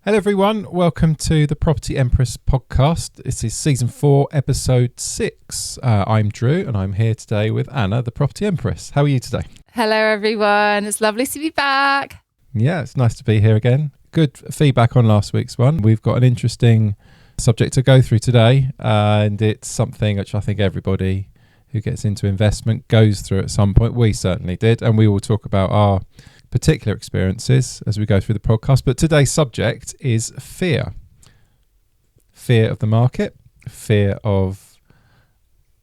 Hello everyone, welcome to the Property Empress podcast. This is season 4, episode 6. I'm Drew and I'm here today with Anna, the Property Empress. How are you today? Hello everyone, it's lovely to be back. Yeah, it's nice to be here again. Good feedback on last week's one. We've got an interesting subject to go through today, and it's something which I think everybody who gets into investment goes through at some point. We certainly did, and we will talk about our particular experiences as we go through the podcast. But today's subject is fear. Fear of the market, fear of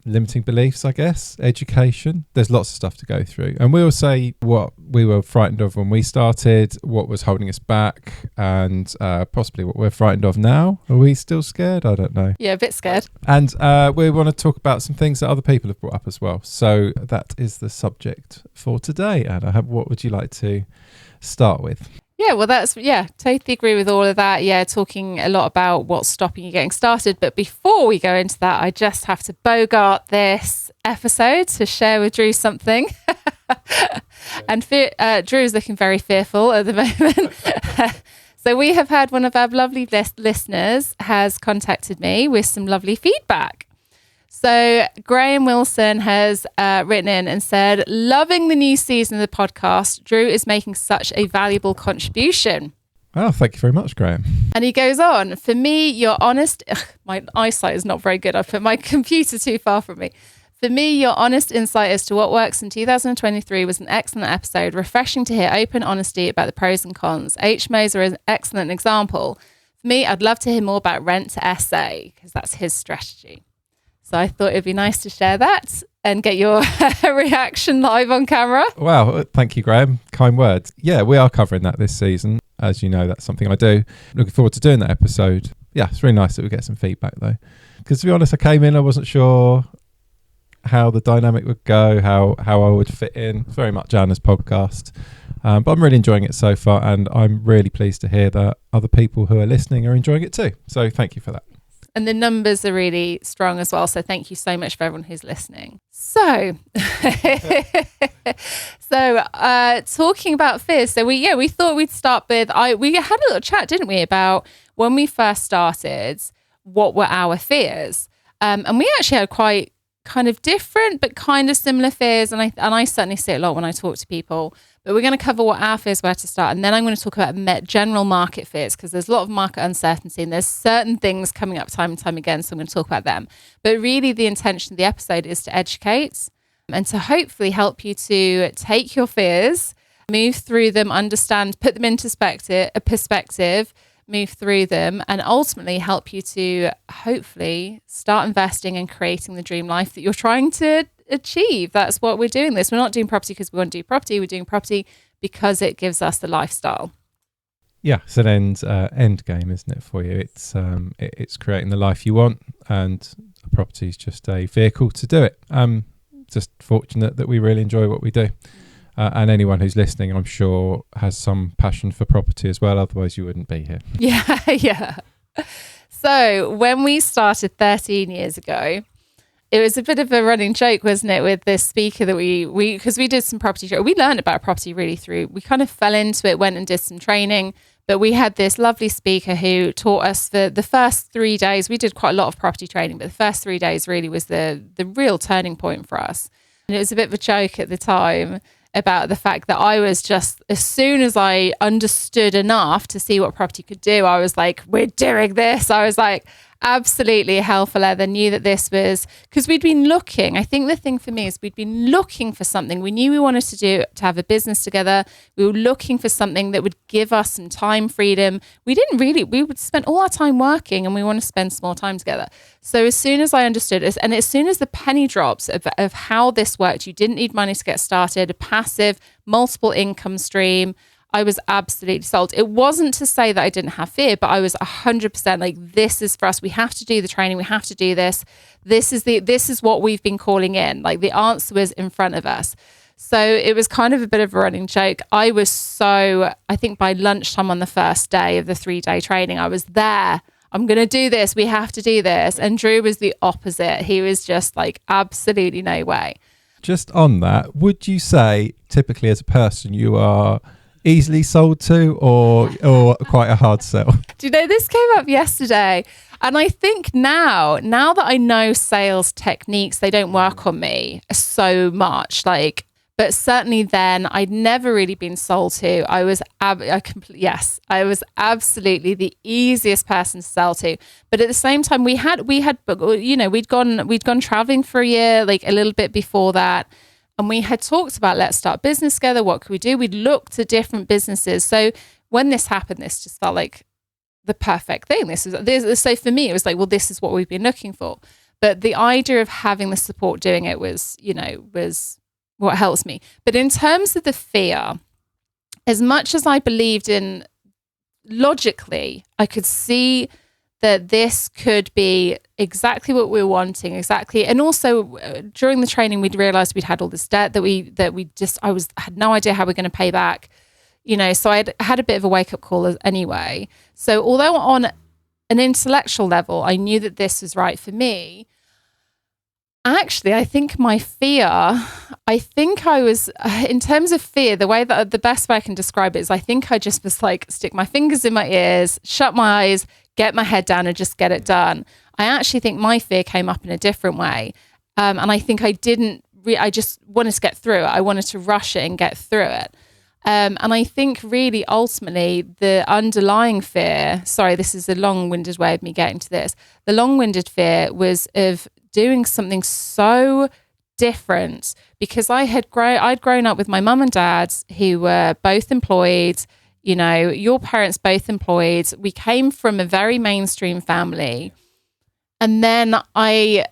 limiting beliefs, I guess, education. There's lots of stuff to go through. And we'll say what we were frightened of when we started, what was holding us back, and possibly what we're frightened of now. Are we still scared? I don't know. Yeah, a bit scared. And we want to talk about some things that other people have brought up as well. So that is the subject for today. Anna, what would you like to start with? Yeah, well, totally agree with all of that. Yeah, talking a lot about what's stopping you getting started. But before we go into that, I just have to bogart this episode to share with Drew something. And Drew is looking very fearful at the moment. So we have had one of our lovely listeners has contacted me with some lovely feedback. So Graham Wilson has written in and said, loving the new season of the podcast. Drew is making such a valuable contribution. Oh, thank you very much, Graham. And he goes on, for me, your honest, my eyesight is not very good. I put my computer too far from me. For me, your honest insight as to what works in 2023 was an excellent episode, refreshing to hear open honesty about the pros and cons. H. Moser is an excellent example. For me, I'd love to hear more about rent to SA, because that's his strategy. So I thought it'd be nice to share that and get your reaction live on camera. Wow, thank you, Graham. Kind words. Yeah, we are covering that this season. As you know, that's something I do. Looking forward to doing that episode. Yeah, it's really nice that we get some feedback though. Because to be honest, I came in, I wasn't sure how the dynamic would go, how I would fit in. It's very much Anna's podcast. But I'm really enjoying it so far, and I'm really pleased to hear that other people who are listening are enjoying it too. So thank you for that. And the numbers are really strong as well. So thank you so much for everyone who's listening. So, talking about fears. So we thought we'd start with, we had a little chat, didn't we, about when we first started, what were our fears? And we actually had quite kind of different, but kind of similar fears. And I certainly see it a lot when I talk to people. But we're going to cover what our fears were to start. And then I'm going to talk about general market fears, because there's a lot of market uncertainty and there's certain things coming up time and time again. So I'm going to talk about them. But really the intention of the episode is to educate and to hopefully help you to take your fears, move through them, understand, put them into perspective, move through them, and ultimately help you to hopefully start investing and creating the dream life that you're trying to achieve. That's what we're doing this. We're not doing property because we want to do property. We're doing property because it gives us the lifestyle. Yeah, it's an end game, isn't it, for you? It's creating the life you want, and property is just a vehicle to do it. Just fortunate that we really enjoy what we do. And anyone who's listening, I'm sure, has some passion for property as well. Otherwise, you wouldn't be here. Yeah. So when we started 13 years ago, it was a bit of a running joke, wasn't it, with this speaker that because we did some property, we learned about property really we kind of fell into it, went and did some training, but we had this lovely speaker who taught us for the first 3 days. We did quite a lot of property training, but the first 3 days really was the real turning point for us. And it was a bit of a joke at the time about the fact that I was just, as soon as I understood enough to see what property could do, I was like, we're doing this. I was like, absolutely hell for leather. Knew that this was, because we'd been looking. I think the thing for me is we'd been looking for something. We knew we wanted to have a business together. We were looking for something that would give us some time freedom. We would spend all our time working, and we want to spend some more time together. So as soon as I understood this, and as soon as the penny drops of how this worked, you didn't need money to get started, a passive multiple income stream, I was absolutely sold. It wasn't to say that I didn't have fear, but I was 100% like, this is for us. We have to do the training. We have to do this. This is what we've been calling in. Like, the answer was in front of us. So it was kind of a bit of a running joke. I think by lunchtime on the first day of the 3-day training, I was there. I'm going to do this. We have to do this. And Drew was the opposite. He was just like, absolutely no way. Just on that, would you say typically as a person you are easily sold to, or quite a hard sell? Do you know, this came up yesterday, and I think now that I know sales techniques, they don't work on me so much. Like, but certainly then I'd never really been sold to. I was absolutely the easiest person to sell to. But at the same time, we had, you know, we'd gone traveling for a year, like a little bit before that. And we had talked about, let's start business together. What could we do? We'd looked at different businesses. So when this happened, this just felt like the perfect thing. So for me, it was like, well, this is what we've been looking for. But the idea of having the support doing it was what helps me. But in terms of the fear, as much as I believed in logically, I could see that this could be exactly what we were wanting, exactly. And also during the training, we'd realized we'd had all this debt I had no idea how we're going to pay back, you know, so I had a bit of a wake up call anyway. So although on an intellectual level, I knew that this was right for me, actually, I think my fear, I was, in terms of fear, the best way I can describe it is I think I just was like, stick my fingers in my ears, shut my eyes, get my head down and just get it done. I actually think my fear came up in a different way. And I think I just wanted to get through it. I wanted to rush it and get through it. And I think really ultimately the underlying fear, sorry, this is a long-winded way of me getting to this. The long-winded fear was of doing something so different, because I'd grown up with my mum and dad who were both employed, you know, your parents both employed. We came from a very mainstream family. And then I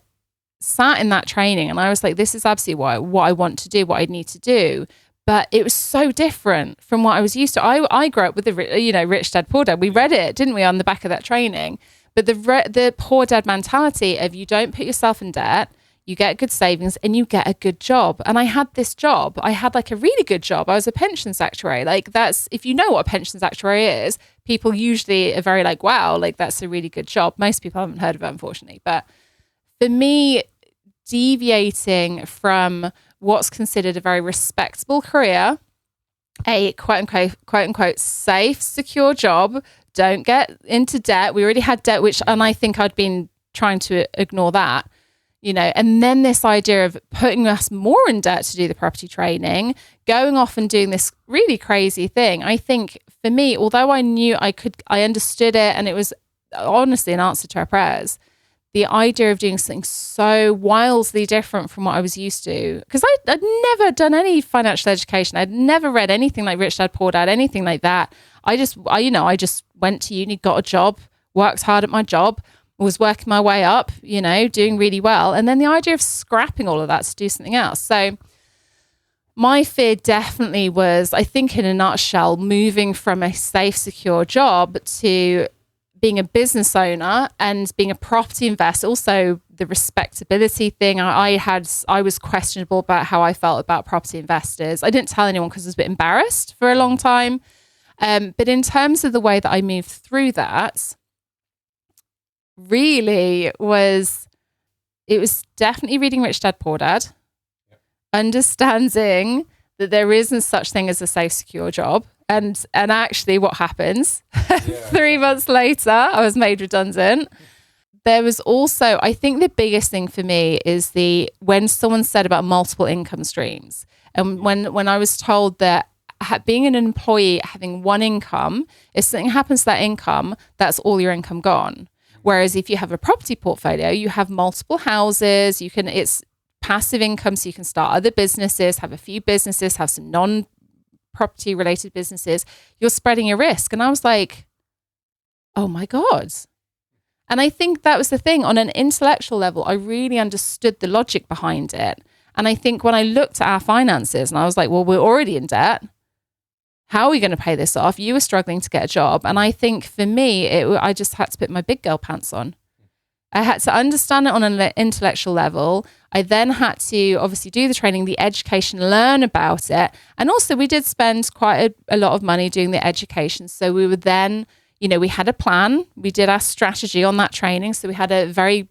sat in that training and I was like, this is absolutely what I want to do, what I need to do. But it was so different from what I was used to. I grew up with Rich Dad, Poor Dad. We read it, didn't we, on the back of that training? But the poor dad mentality of you don't put yourself in debt, you get good savings and you get a good job. And I had this job. I had like a really good job. I was a pensions actuary. Like that's, if you know what a pensions actuary is, people usually are very like, wow, like that's a really good job. Most people haven't heard of it, unfortunately. But for me, deviating from what's considered a very respectable career, a quote unquote safe, secure job, don't get into debt. We already had debt, and I think I'd been trying to ignore that, you know, and then this idea of putting us more in debt to do the property training, going off and doing this really crazy thing. I think for me, although I knew I understood it, and it was honestly an answer to our prayers, the idea of doing something so wildly different from what I was used to, because I'd never done any financial education. I'd never read anything like Rich Dad, Poor Dad, anything like that. I just went to uni, got a job, worked hard at my job, was working my way up, you know, doing really well. And then the idea of scrapping all of that to do something else. So my fear definitely was, I think in a nutshell, moving from a safe, secure job to being a business owner and being a property investor. Also the respectability thing. I was questionable about how I felt about property investors. I didn't tell anyone because I was a bit embarrassed for a long time. But in terms of the way that I moved through that, really it was definitely reading Rich Dad, Poor Dad, understanding that there isn't such thing as a safe, secure job. And actually what happens 3 months later, I was made redundant. There was also, I think the biggest thing for me is when someone said about multiple income streams. And when I was told that being an employee, having one income, if something happens to that income, that's all your income gone. Whereas if you have a property portfolio, you have multiple houses, it's passive income, so you can start other businesses, have a few businesses, have some non-property related businesses. You're spreading your risk. And I was like, oh my God. And I think that was the thing. On an intellectual level, I really understood the logic behind it. And I think when I looked at our finances and I was like, well, we're already in debt. How are we going to pay this off? You were struggling to get a job. And I think for me, I just had to put my big girl pants on. I had to understand it on an intellectual level. I then had to obviously do the training, the education, learn about it. And also we did spend quite a lot of money doing the education. So we were then, we had a plan. We did our strategy on that training. So we had a very,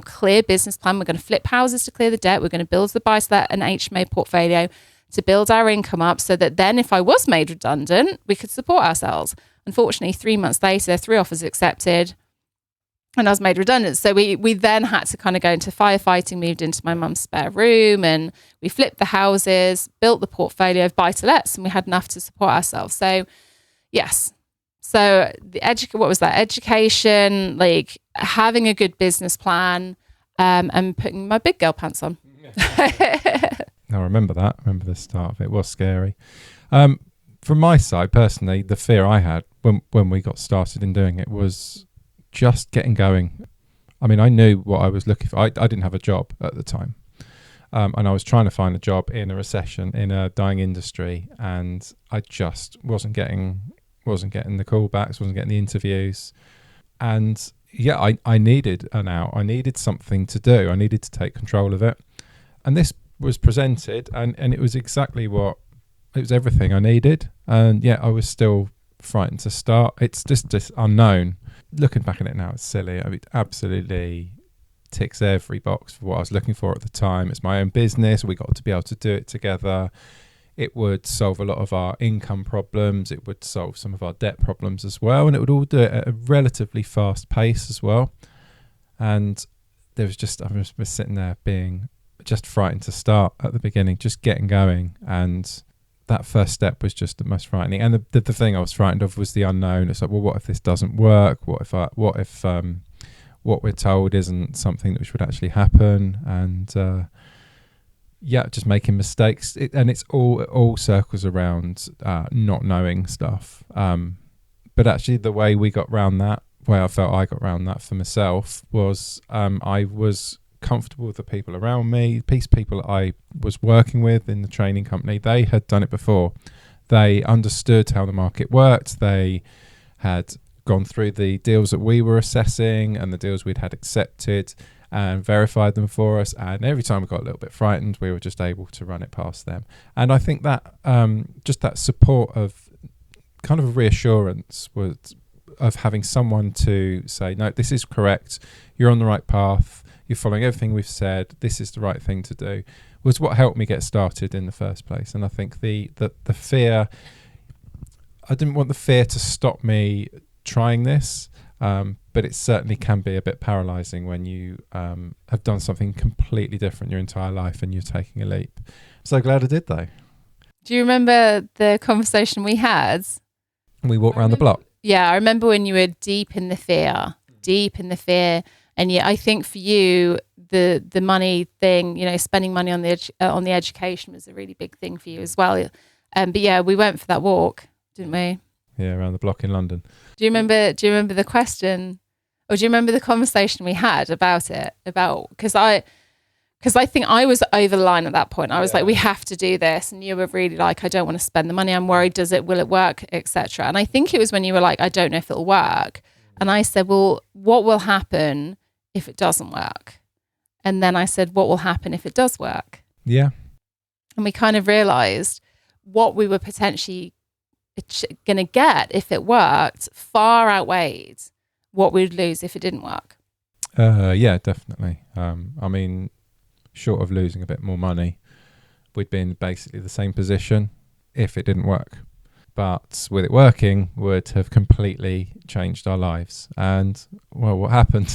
clear business plan. We're going to flip houses to clear the debt. We're going to build the buy-to-let and HMO portfolio to build our income up so that then if I was made redundant, we could support ourselves. Unfortunately, 3 months later, 3 offers accepted and I was made redundant. So we then had to kind of go into firefighting, moved into my mum's spare room, and we flipped the houses, built the portfolio of buy-to-lets, and we had enough to support ourselves. So yes. So what was that? Education, like having a good business plan, and putting my big girl pants on. I remember that. I remember the start of it. It was scary. From my side, personally, the fear I had when we got started in doing it was just getting going. I mean, I knew what I was looking for. I didn't have a job at the time. And I was trying to find a job in a recession, in a dying industry. And I just wasn't getting the callbacks, wasn't getting the interviews. And yeah, I needed an out. I needed something to do. I needed to take control of it. And this was presented, and it was exactly it was everything I needed. And yeah, I was still frightened to start. It's just this unknown. Looking back at it now, it's silly. I mean, it absolutely ticks every box for what I was looking for at the time. It's my own business. We got to be able to do it together. It would solve a lot of our income problems. It would solve some of our debt problems as well. And it would all do it at a relatively fast pace as well. And I was sitting there being just frightened to start at the beginning, just getting going. And that first step was just the most frightening. And the thing I was frightened of was the unknown. It's like, well, what if this doesn't work? What if what we're told isn't something that should actually happen? And just making mistakes. It all circles around not knowing stuff. But actually, the way we got around that, way I felt I got around that for myself was I was comfortable with the people around me. People that I was working with in the training company, they had done it before. They understood how the market worked. They had gone through the deals that we were assessing and the deals we'd had accepted and verified them for us. And every time we got a little bit frightened, we were just able to run it past them. And I think that just that support of kind of a reassurance of having someone to say, no, this is correct. You're on the right path. You're following everything we've said. This is the right thing to do, was what helped me get started in the first place. And I think the fear, I didn't want the fear to stop me trying this, but it certainly can be a bit paralyzing when you have done something completely different your entire life and you're taking a leap. I'm so glad I did, though. Do you remember the conversation we had? We walked around the block. Yeah, I remember when you were deep in the fear. And yeah, I think for you, the money thing, spending money on the education was a really big thing for you as well. But yeah, we went for that walk, didn't we? Yeah, around the block in London. Do you remember the question, or do you remember the conversation we had about it? Because I think I was over the line at that point. I was like, we have to do this. And you were really like, I don't want to spend the money. I'm worried. Will it work, etc. And I think it was when you were like, I don't know if it'll work. And I said, well, what will happen if it doesn't work? And then I said, what will happen if it does work? Yeah. And we kind of realized what we were potentially going to get if it worked far outweighed what we'd lose if it didn't work. Yeah, definitely. I mean, short of losing a bit more money, we'd be in basically the same position if it didn't work. But with it working, would have completely changed our lives. And, well, what happened?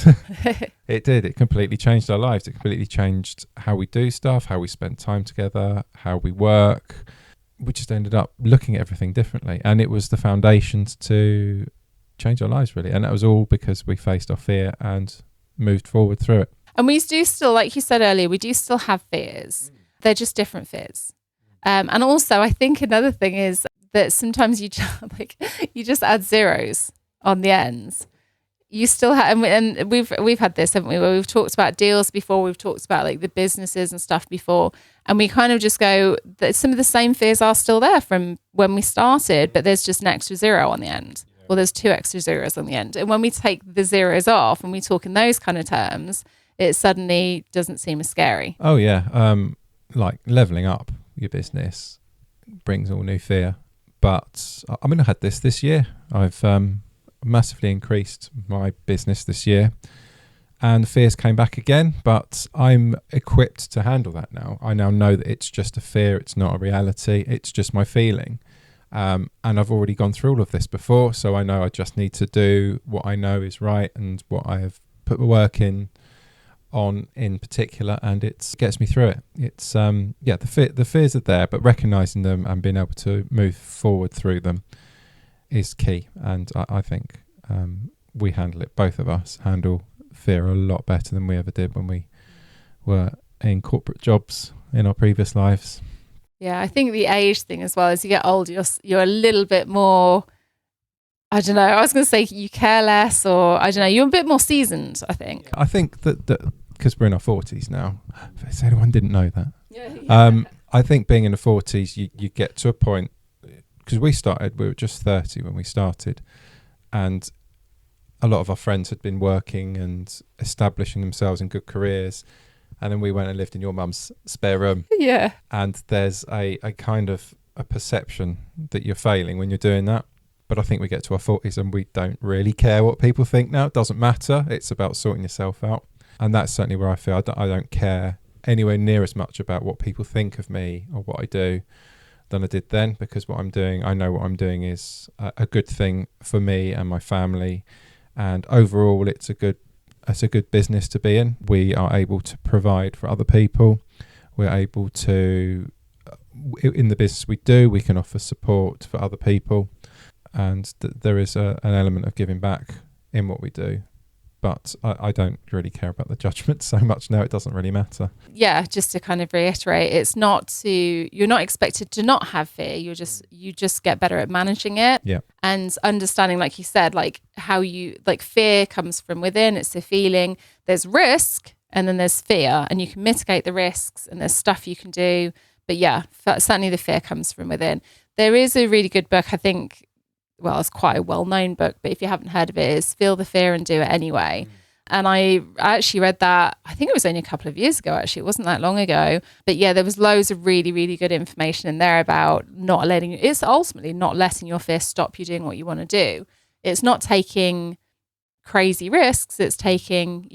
It did. It completely changed our lives. It completely changed how we do stuff, how we spend time together, how we work. We just ended up looking at everything differently. And it was the foundations to change our lives, really. And that was all because we faced our fear and moved forward through it. And we do still, like you said earlier, we do still have fears. They're just different fears. And also, I think another thing is that sometimes you just add zeros on the ends. You still have, and we've had this, haven't we? Where we've talked about deals before, we've talked about like the businesses and stuff before, and we kind of just go that some of the same fears are still there from when we started, but there's just an extra zero on the end. Well, there's 2 extra zeros on the end, and when we take the zeros off and we talk in those kind of terms, it suddenly doesn't seem as scary. Oh yeah, like leveling up your business brings all new fear. But I mean, I had this year. I've massively increased my business this year. and fears came back again, but I'm equipped to handle that now. I now know that it's just a fear. It's not a reality. It's just my feeling. And I've already gone through all of this before, so I know I just need to do what I know is right and what I have put the work in particular, and it gets me through it. It's the fears are there, but recognizing them and being able to move forward through them is key. And I think we handle it, both of us handle fear a lot better than we ever did when we were in corporate jobs in our previous lives. Yeah, I think the age thing as well, as you get older, you're a little bit more, I don't know, I was going to say you care less, or I don't know, you're a bit more seasoned, I think. I think that because we're in our 40s now, if anyone didn't know that, I think being in the 40s, you get to a point, because we were just 30 when we started, and a lot of our friends had been working and establishing themselves in good careers. And then we went and lived in your mum's spare room. Yeah. And there's a kind of a perception that you're failing when you're doing that. But I think we get to our 40s and we don't really care what people think now. It doesn't matter. It's about sorting yourself out. And that's certainly where I feel I don't care anywhere near as much about what people think of me or what I do than I did then, because what I'm doing, I know what I'm doing is a good thing for me and my family. And overall, it's a good business to be in. We are able to provide for other people. We're able to, in the business we do, we can offer support for other people. And there is an element of giving back in what we do. But I don't really care about the judgment so much now. It doesn't really matter. Yeah, just to kind of reiterate, you're not expected to not have fear. You just get better at managing it. Yeah. And understanding, like you said, like how fear comes from within. It's a feeling. There's risk and then there's fear, and you can mitigate the risks and there's stuff you can do. But yeah, certainly the fear comes from within. There is a really good book, I think. Well, it's quite a well-known book, but if you haven't heard of it, it's Feel the Fear and Do It Anyway. And I actually read that, I think it was only a couple of years ago, actually. It wasn't that long ago. But yeah, there was loads of really, really good information in there about it's ultimately not letting your fear stop you doing what you want to do. It's not taking crazy risks. It's taking,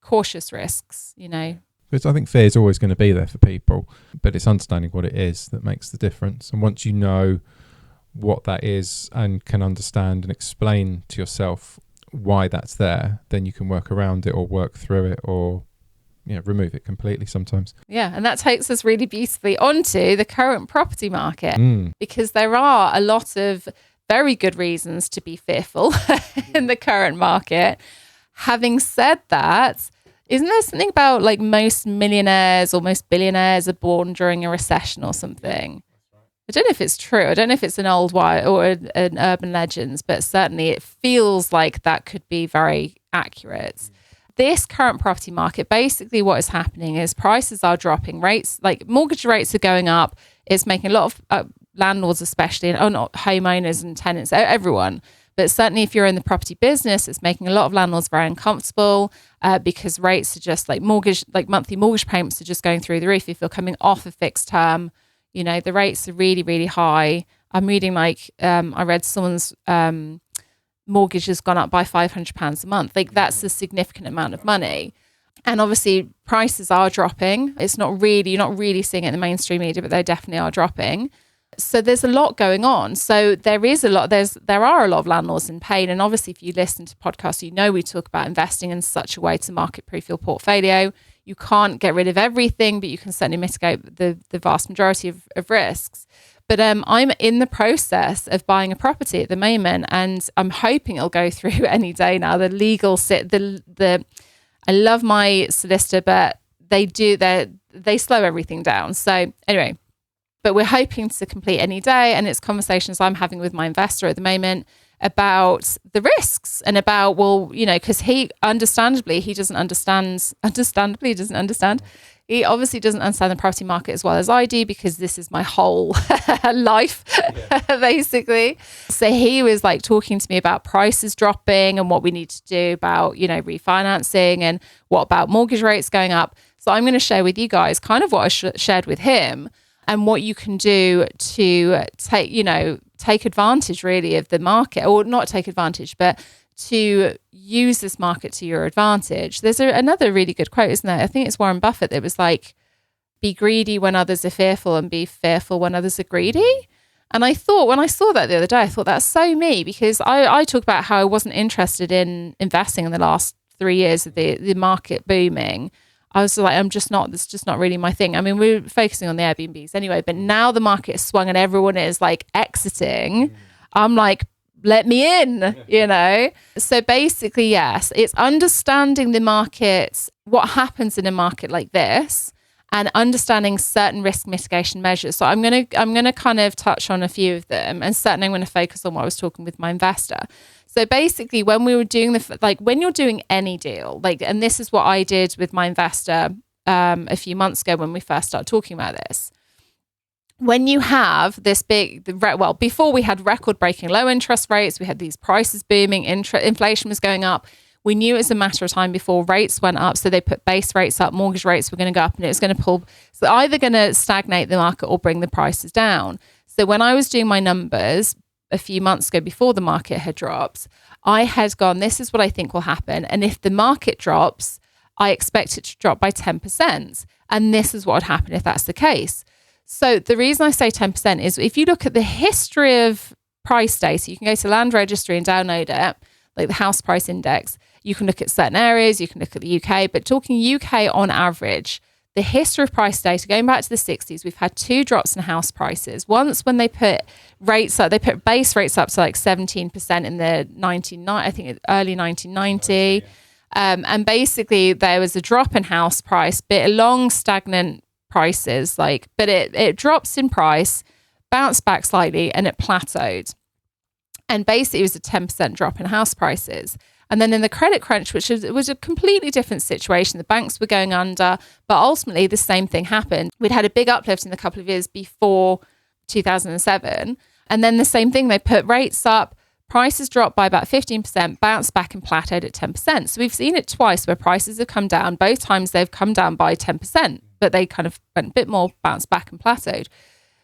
cautious risks, Because I think fear is always going to be there for people, but it's understanding what it is that makes the difference. And once you know what that is and can understand and explain to yourself why that's there, then you can work around it or work through it or remove it completely sometimes. Yeah, and that takes us really beautifully onto the current property market, because there are a lot of very good reasons to be fearful in the current market. Having said that, isn't there something about like most millionaires or most billionaires are born during a recession or something? I don't know if it's true. I don't know if it's an old wire or an urban legends, but certainly it feels like that could be very accurate. This current property market, basically what is happening is prices are dropping, rates, like mortgage rates are going up. It's making a lot of landlords, especially, and not homeowners and tenants, everyone. But certainly if you're in the property business, it's making a lot of landlords very uncomfortable because rates are just monthly mortgage payments are just going through the roof. If you're coming off a fixed term, the rates are really, really high. I'm reading I read someone's mortgage has gone up by £500 a month. Like that's a significant amount of money. And obviously prices are dropping. You're not really seeing it in the mainstream media, but they definitely are dropping. So there's a lot going on. So there are a lot of landlords in pain. And obviously if you listen to podcasts, we talk about investing in such a way to market-proof your portfolio. You can't get rid of everything, but you can certainly mitigate the vast majority of risks. But I'm in the process of buying a property at the moment, and I'm hoping it'll go through any day now. The legal I love my solicitor, but they slow everything down. So anyway, but we're hoping to complete any day, and it's conversations I'm having with my investor at the moment about the risks and about, because he understandably doesn't understand. He obviously doesn't understand the property market as well as I do, because this is my whole life, basically. So he was talking to me about prices dropping and what we need to do about, refinancing, and what about mortgage rates going up. So I'm going to share with you guys kind of what I shared with him and what you can do to take advantage really of the market, or not take advantage, but to use this market to your advantage. There's another really good quote, isn't there? I think it's Warren Buffett that was like, be greedy when others are fearful and be fearful when others are greedy. And I thought, when I saw that the other day, I thought that's so me, because I talk about how I wasn't interested in investing in the last 3 years of the market booming. I was like, that's just not really my thing. I mean, we're focusing on the Airbnbs anyway, but now the market has swung and everyone is like exiting. I'm like, let me in, you know? So basically, yes, it's understanding the markets, what happens in a market like this, and understanding certain risk mitigation measures. So I'm gonna kind of touch on a few of them, and certainly I'm going to focus on what I was talking with my investor. So basically, when we were doing when you're doing any deal, and this is what I did with my investor a few months ago when we first started talking about this. When you have this before we had record-breaking low interest rates, we had these prices booming, inflation was going up. We knew it was a matter of time before rates went up. So they put base rates up, mortgage rates were going to go up, and it was going to pull. So either going to stagnate the market or bring the prices down. So when I was doing my numbers a few months ago before the market had dropped, I had gone, this is what I think will happen. And if the market drops, I expect it to drop by 10%. And this is what would happen if that's the case. So the reason I say 10% is if you look at the history of price data, you can go to Land Registry and download it, like the house price index. You can look at certain areas, you can look at the UK, but talking UK on average, the history of price data going back to the 60s, we've had 2 drops in house prices. Once when they put rates up, they put base rates up to like 17% in the early 1990. And basically there was a drop in house price, but along stagnant prices, but it drops in price, bounced back slightly, and it plateaued. And basically it was a 10% drop in house prices. And then in the credit crunch, which was a completely different situation, the banks were going under, but ultimately the same thing happened. We'd had a big uplift in the couple of years before 2007. And then the same thing, they put rates up, prices dropped by about 15%, bounced back and plateaued at 10%. So we've seen it twice where prices have come down. Both times they've come down by 10%, but they kind of went a bit more, bounced back and plateaued.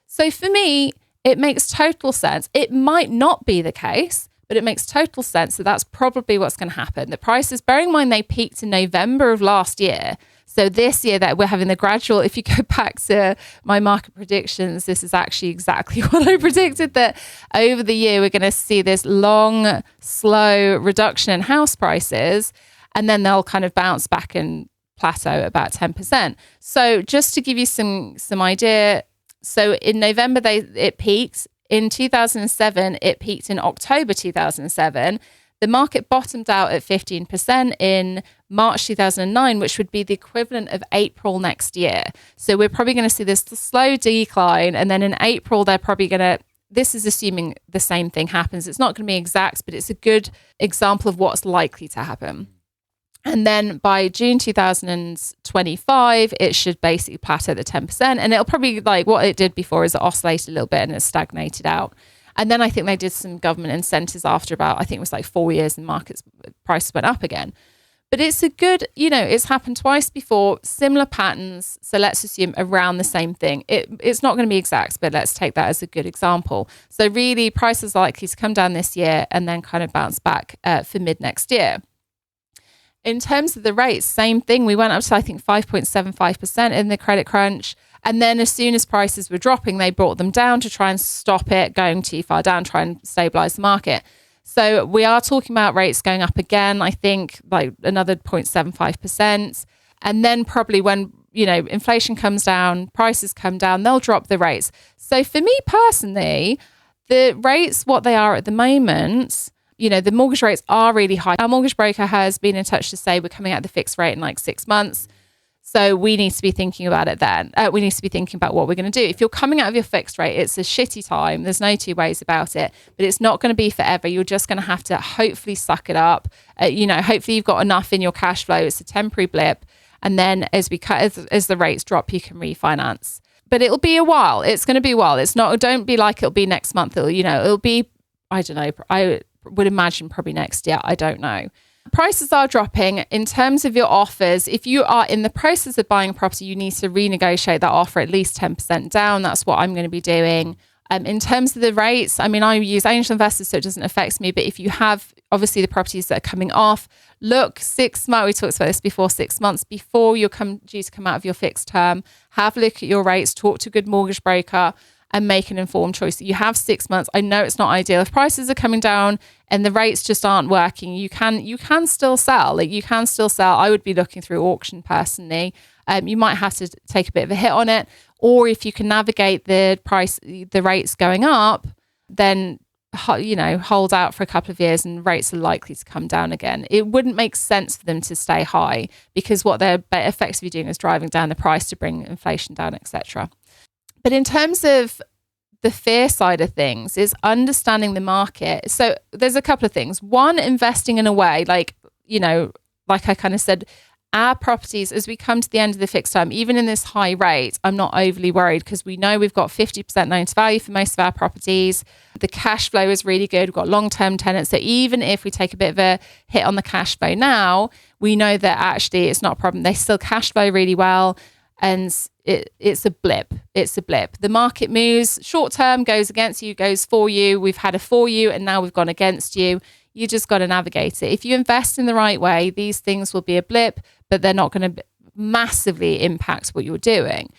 So for me, it makes total sense. It might not be the case, but it makes total sense that that's probably what's going to happen. The prices, bearing in mind they peaked in November of last year. So this year that we're having the gradual, if you go back to my market predictions, this is actually exactly what I predicted, that over the year, we're going to see this long, slow reduction in house prices, and then they'll kind of bounce back and plateau at about 10%. So just to give you some idea, so in November, it peaked. In 2007, it peaked in October 2007. The market bottomed out at 15% in March 2009, which would be the equivalent of April next year. So we're probably going to see this slow decline. And then in April, they're probably going to, this is assuming the same thing happens. It's not going to be exact, but it's a good example of what's likely to happen. And then by June 2025, it should basically plateau at the 10%. And it'll probably, like what it did before, is it oscillated a little bit and it stagnated out. And then I think they did some government incentives after about, I think it was like 4 years, and markets prices went up again. But it's a good, it's happened twice before, similar patterns. So let's assume around the same thing. It's not going to be exact, but let's take that as a good example. So really, prices are likely to come down this year and then kind of bounce back for mid next year. In terms of the rates, same thing. We went up to, I think, 5.75% in the credit crunch. And then as soon as prices were dropping, they brought them down to try and stop it going too far down, try and stabilize the market. So we are talking about rates going up again, I think, like another 0.75%. And then probably when, inflation comes down, prices come down, they'll drop the rates. So for me personally, the rates, what they are at the moment, the mortgage rates are really high. Our mortgage broker has been in touch to say we're coming out of the fixed rate in like 6 months. So we need to be thinking about it then. We need to be thinking about what we're going to do. If you're coming out of your fixed rate, it's a shitty time. There's no two ways about it, but it's not going to be forever. You're just going to have to hopefully suck it up. Hopefully you've got enough in your cash flow. It's a temporary blip. And then as the rates drop, you can refinance. But it'll be a while. It's going to be a while. Don't be like it'll be next month. It'll be, I don't know. I would imagine probably next year. I don't know. Prices are dropping. In terms of your offers, if you are in the process of buying a property, you need to renegotiate that offer at least 10% down. That's what I'm going to be doing. In terms of the rates, I mean, I use angel investors, so it doesn't affect me. But if you have obviously the properties that are coming off, look 6 months, we talked about this before, 6 months before you're due to come out of your fixed term, have a look at your rates, talk to a good mortgage broker and make an informed choice. You have 6 months. I know it's not ideal. If prices are coming down and the rates just aren't working, you can still sell. Like, you can still sell. I would be looking through auction personally. You might have to take a bit of a hit on it. Or if you can navigate the rates going up, then, you know, hold out for a couple of years and rates are likely to come down again. It wouldn't make sense for them to stay high, because what they're effectively doing is driving down the price to bring inflation down, etc. But in terms of the fear side of things, is understanding the market. So there's a couple of things. One, investing in a way, like, you know, like I kind of said, our properties, as we come to the end of the fixed term, even in this high rate, I'm not overly worried, because we know we've got 50% loan to value for most of our properties. The cash flow is really good. We've got long-term tenants. So even if we take a bit of a hit on the cash flow now, we know that actually it's not a problem. They still cash flow really well. And it's a blip. It's a blip. The market moves. Short term goes against you, goes for you. We've had a for you, and now we've gone against you. You just got to navigate it. If you invest in the right way, these things will be a blip, but they're not going to massively impact what you're doing.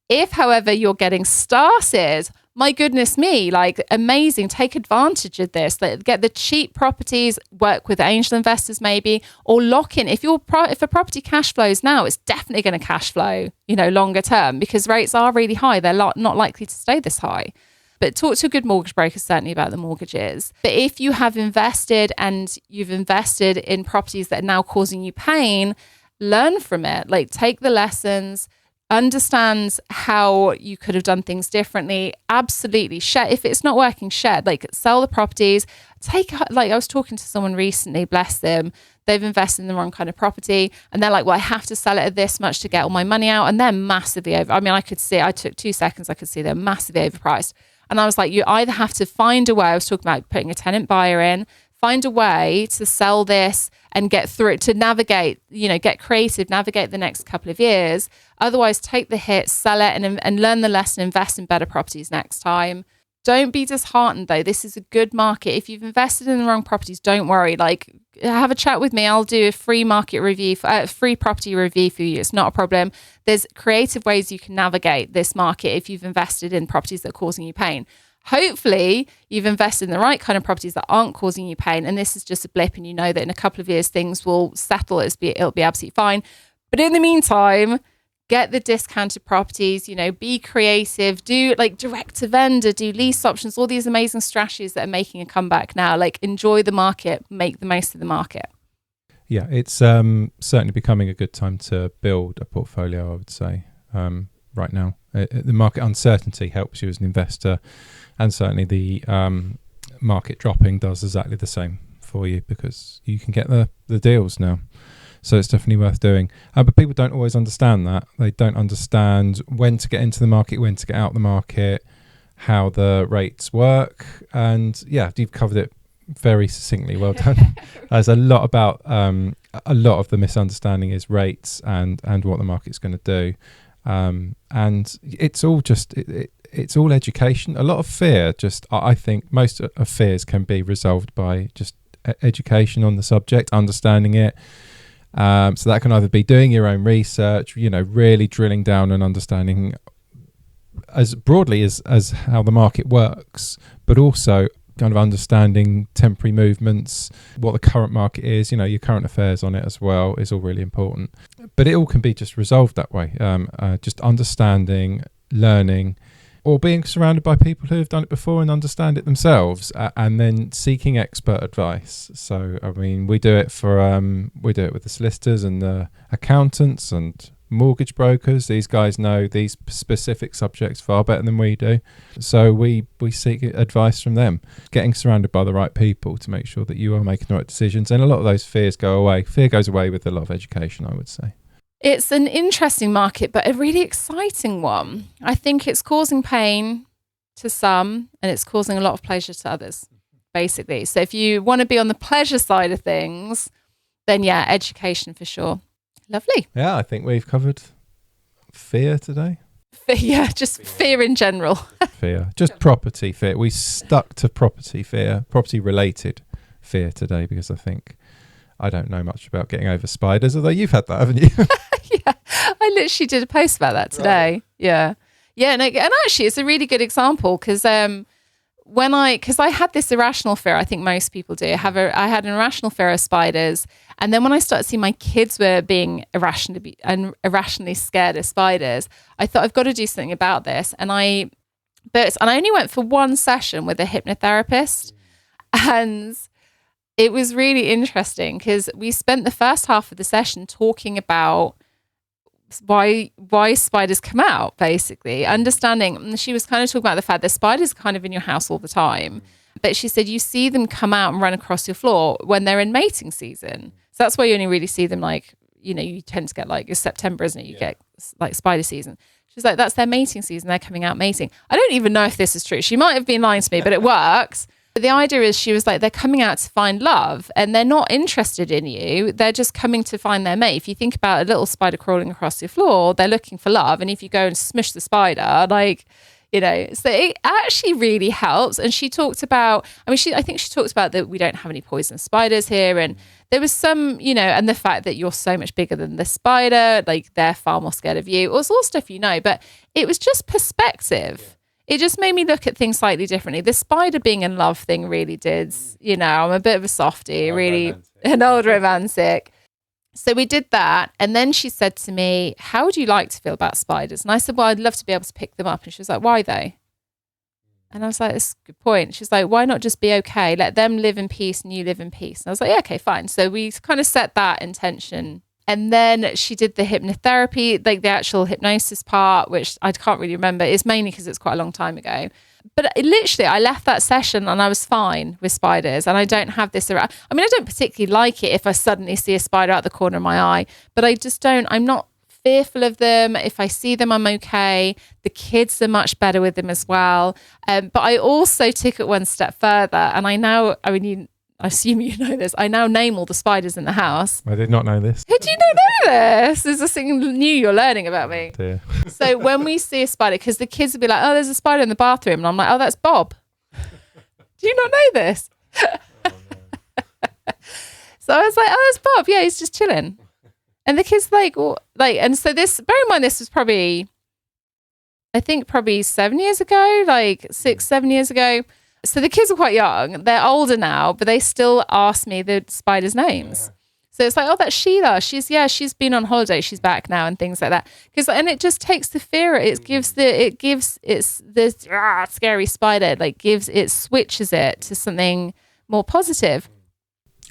If, however, you're getting started, my goodness me, like, amazing. Take advantage of this. Like, get the cheap properties, work with angel investors maybe, or lock in. If a property cash flows now, it's definitely going to cash flow, you know, longer term, because rates are really high. They're not likely to stay this high. But talk to a good mortgage broker certainly about the mortgages. But if you have invested and you've invested in properties that are now causing you pain, learn from it. Like, take the lessons, understand how you could have done things differently. Absolutely. Share. If it's not working, share. Like, sell the properties. Like, I was talking to someone recently, bless them. They've invested in the wrong kind of property. And they're like, well, I have to sell it at this much to get all my money out. And they're massively over. I mean, I took 2 seconds. I could see they're massively overpriced. And I was like, you either have to find a way, I was talking about putting a tenant buyer in, find a way to sell this and get through it, to navigate, you know, get creative, navigate the next couple of years. Otherwise, take the hit, sell it, and learn the lesson, invest in better properties next time. Don't be disheartened, though. This is a good market. If you've invested in the wrong properties, don't worry. Like, have a chat with me. I'll do a free market review, free property review for you. It's not a problem. There's creative ways you can navigate this market if you've invested in properties that are causing you pain. Hopefully, you've invested in the right kind of properties that aren't causing you pain, and this is just a blip, and you know that in a couple of years things will settle. It'll be absolutely fine. But in the meantime, get the discounted properties, you know, be creative, do like direct to vendor, do lease options, all these amazing strategies that are making a comeback now. Like, enjoy the market, make the most of the market. Yeah, it's certainly becoming a good time to build a portfolio, I would say, right now. The market uncertainty helps you as an investor, and certainly the market dropping does exactly the same for you, because you can get the deals now. So it's definitely worth doing. But people don't always understand that. They don't understand when to get into the market, when to get out the market, how the rates work. And yeah, you've covered it very succinctly. Well done. There's a lot about, a lot of the misunderstanding is rates and what the market's going to do. And it's all just, it's all education. A lot of fear, I think most of fears can be resolved by just education on the subject, understanding it. So that can either be doing your own research, you know, really drilling down and understanding as broadly as how the market works, but also kind of understanding temporary movements, what the current market is, you know, your current affairs on it as well is all really important. But it all can be just resolved that way, just understanding, learning, or being surrounded by people who have done it before and understand it themselves, and then seeking expert advice. So, I mean, we do it with the solicitors and the accountants and mortgage brokers. These guys know these specific subjects far better than we do. So we seek advice from them, getting surrounded by the right people to make sure that you are making the right decisions. And a lot of those fears go away. Fear goes away with a lot of education, I would say. It's an interesting market, but a really exciting one. I think it's causing pain to some, and it's causing a lot of pleasure to others, basically. So if you want to be on the pleasure side of things, then yeah, education for sure. Lovely. Yeah, I think we've covered fear today. Yeah, just fear in general. Fear. Just property fear. We stuck to property fear, property related fear today, because I don't know much about getting over spiders, although you've had that, haven't you? Yeah, I literally did a post about that today. Right. Yeah. And actually it's a really good example because because I had this irrational fear, I think most people do. I had an irrational fear of spiders, and then when I started seeing my kids were being irrationally scared of spiders, I thought I've got to do something about this. And I only went for one session with a hypnotherapist, and it was really interesting because we spent the first half of the session talking about why spiders come out, basically understanding. And she was kind of talking about the fact that spiders are kind of in your house all the time, but she said you see them come out and run across your floor when they're in mating season. So that's why you only really see them, like, you tend to get, like, it's September, isn't it? You get like spider season. She's like, that's their mating season, they're coming out mating. I don't even know if this is true. She might have been lying to me, but it works. But the idea is, she was like, they're coming out to find love and they're not interested in you. They're just coming to find their mate. If you think about a little spider crawling across your floor, they're looking for love. And if you go and smush the spider, like, so it actually really helps. And she talked about, I think she talked about that we don't have any poisonous spiders here. And there was some, and the fact that you're so much bigger than the spider, like they're far more scared of you. It was all stuff, but it was just perspective. It just made me look at things slightly differently. The spider being in love thing really did, I'm a bit of a softie, an old romantic. So we did that. And then she said to me, how would you like to feel about spiders? And I said, well, I'd love to be able to pick them up. And she was like, why though? And I was like, that's a good point. She's like, why not just be okay? Let them live in peace and you live in peace. And I was like, yeah, okay, fine. So we kind of set that intention. And then she did the hypnotherapy, like the actual hypnosis part, which I can't really remember. It's mainly because it's quite a long time ago. But literally, I left that session and I was fine with spiders. And I don't have this around. I don't particularly like it if I suddenly see a spider out the corner of my eye, but I'm not fearful of them. If I see them, I'm okay. The kids are much better with them as well. But I also took it one step further. And I assume you know this. I now name all the spiders in the house. I did not know this. Did you not know this? There's a thing new you're learning about me. Oh dear. So when we see a spider, because the kids will be like, oh, there's a spider in the bathroom. And I'm like, oh, that's Bob. Do you not know this? Oh, no. So I was like, oh, that's Bob. Yeah, he's just chilling. And the kids and so this, bear in mind, this was probably 7 years ago, like 6-7 years ago. So the kids are quite young. They're older now, but they still ask me the spiders' names. Yeah. So it's like, oh, that's Sheila. She's been on holiday. She's back now, and things like that. And it just takes the fear. It gives this scary spider, it switches it to something more positive.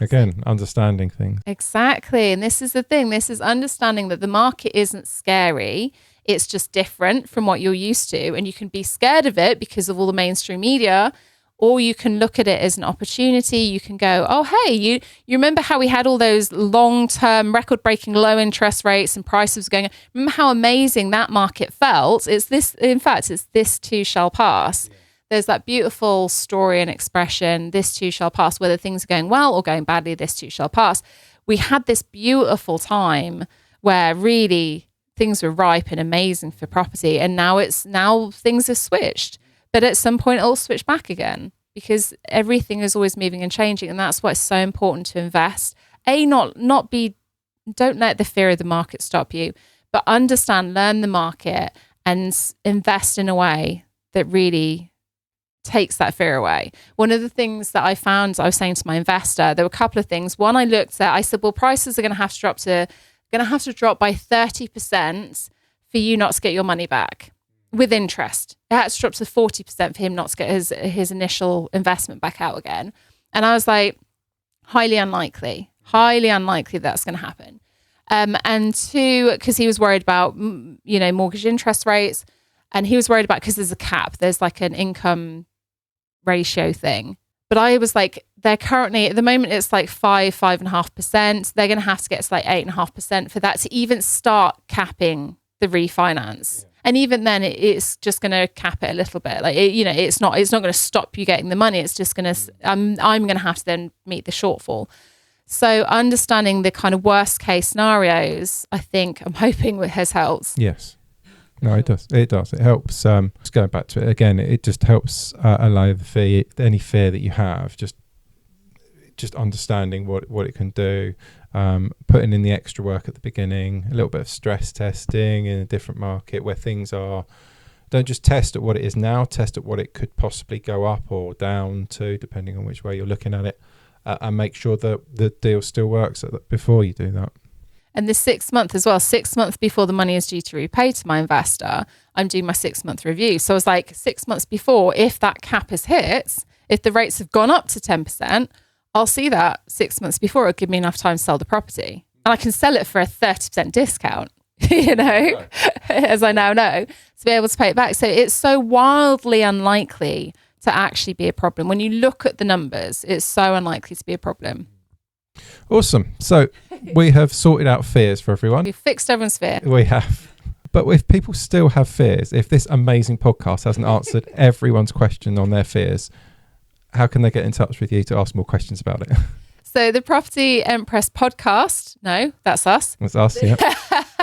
Again, understanding things. Exactly. And this is the thing. This is understanding that the market isn't scary. It's just different from what you're used to. And you can be scared of it because of all the mainstream media, or you can look at it as an opportunity. You can go, oh, hey, you remember how we had all those long-term record-breaking low interest rates and prices going, remember how amazing that market felt? It's this too shall pass. Yeah. There's that beautiful story and expression, this too shall pass, whether things are going well or going badly, this too shall pass. We had this beautiful time where really things were ripe and amazing for property. And now things have switched. But at some point it'll switch back again, because everything is always moving and changing. And that's why it's so important to invest. Don't let the fear of the market stop you, but learn the market and invest in a way that really takes that fear away. One of the things that I found, I was saying to my investor, there were a couple of things. One, I looked at, I said, well, prices are going to have to drop by 30% for you not to get your money back with interest. It had to drop to 40% for him not to get his initial investment back out again. And I was like, highly unlikely that's going to happen. And two, because he was worried about, mortgage interest rates, and he was worried about, because there's a cap, there's like an income ratio thing. But I was like, they're currently, at the moment, it's like 5.5%. They're going to have to get to like 8.5% for that to even start capping the refinance. Yeah. And even then, it's just going to cap it a little bit. Like, it's not going to stop you getting the money. It's just going to, I'm going to have to then meet the shortfall. So understanding the kind of worst case scenarios, I'm hoping has helped. Yes. No, it does. It does. It helps. Just going back to it again, it just helps allay the fear, any fear that you have. Just understanding what it can do, putting in the extra work at the beginning, a little bit of stress testing in a different market where things are. Don't just test at what it is now. Test at what it could possibly go up or down to, depending on which way you're looking at it, and make sure that the deal still works before you do that. And the 6 month as well, 6 months before the money is due to repay to my investor, I'm doing my 6 month review. So I was like 6 months before, if that cap is hit, if the rates have gone up to 10%, I'll see that 6 months before. It'll give me enough time to sell the property. And I can sell it for a 30% discount, as I now know, to be able to pay it back. So it's so wildly unlikely to actually be a problem. When you look at the numbers, it's so unlikely to be a problem. Awesome. So we have sorted out fears for everyone. We've fixed everyone's fear. We have. But if people still have fears, if this amazing podcast hasn't answered everyone's question on their fears, how can they get in touch with you to ask more questions about it? So the Property Empress podcast, no, that's us. That's us, yeah.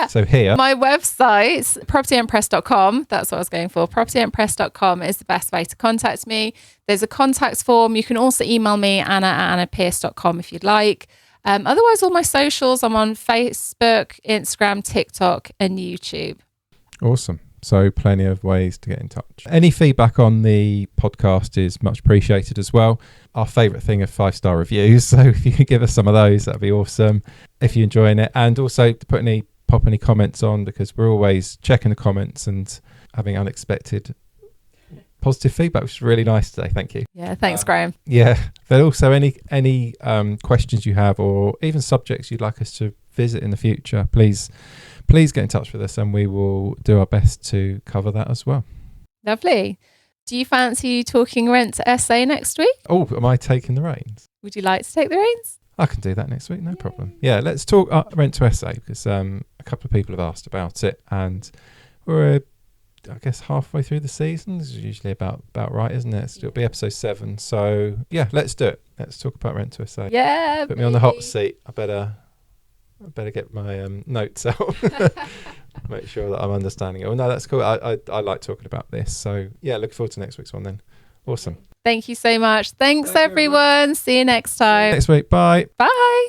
So here. My website, propertyempress.com, that's what I was going for. Propertyempress.com is the best way to contact me. There's a contact form. You can also email me, anna@annapierce.com if you'd like. Otherwise, all my socials, I'm on Facebook, Instagram, TikTok, and YouTube. Awesome. So plenty of ways to get in touch. Any feedback on the podcast is much appreciated as well. Our favourite thing are 5-star reviews. So if you could give us some of those, that'd be awesome. If you're enjoying it, and also to pop any comments on, because we're always checking the comments and having unexpected positive feedback, which is really nice today. Thank you. Yeah, thanks, Graham. Yeah, but also any questions you have, or even subjects you'd like us to visit in the future, please get in touch with us and we will do our best to cover that as well. Lovely. Do you fancy talking rent to SA next week? Oh, am I taking the reins? Would you like to take the reins? I can do that next week, no problem. Yeah, let's talk rent to SA, because a couple of people have asked about it, and we're I guess halfway through the season. This is usually about right, isn't it? It'll be episode 7. So yeah, let's do it. Let's talk about rent to SA. Yeah. Put me on the hot seat. I better get my notes out. Make sure that I'm understanding it. Well, no, that's cool. I like talking about this. So yeah, looking forward to next week's one then. Awesome. Thank you so much. Thanks everyone. See you next time. Next week. Bye. Bye.